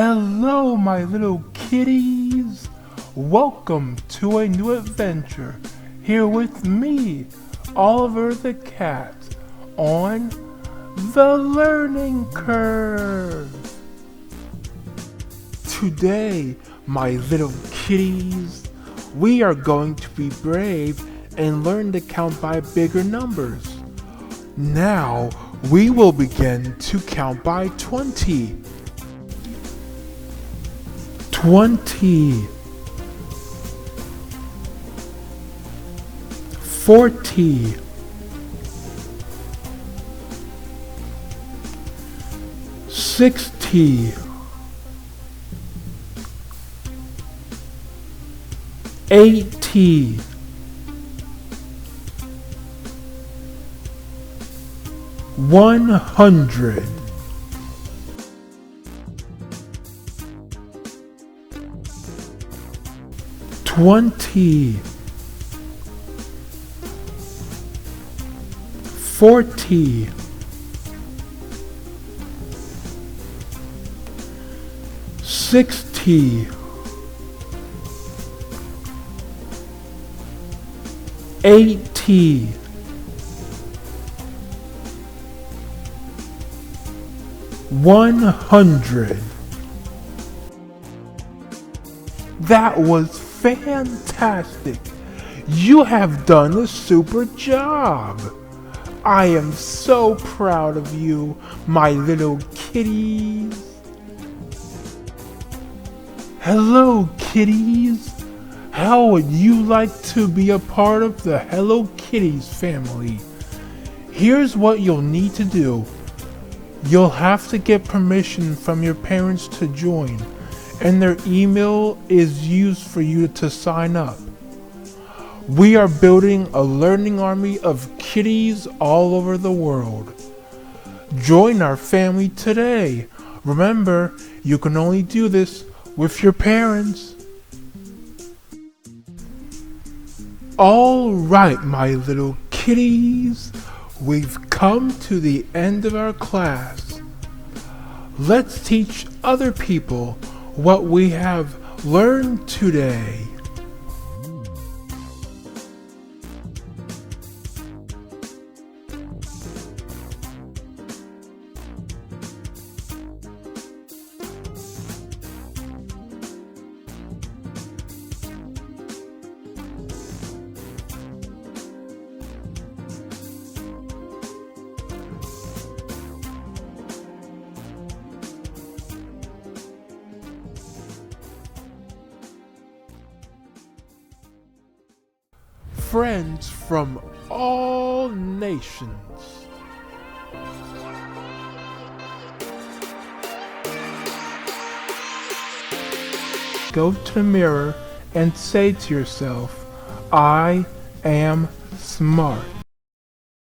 Hello, my little kitties. Welcome to a new adventure here with me, Oliver the Cat, on the learning curve. Today, my little kitties, we are going to be brave and learn to count by bigger numbers. Now, we will begin to count by 20. 20, 40, 60, 80, 100. 20, 40, 60, 80, 100. That was fantastic! You have done a super job! I am so proud of you, my little kitties! Hello, kitties! How would you like to be a part of the Hello Kitties family? Here's what you'll need to do. You'll have to get permission from your parents to join, and their email is used for you to sign up. We are building a learning army of kitties all over the world. Join our family today. Remember, you can only do this with your parents. All right, my little kitties, we've come to the end of our class. Let's teach other people what we have learned today. Friends from all nations. Go to the mirror and say to yourself, I am smart.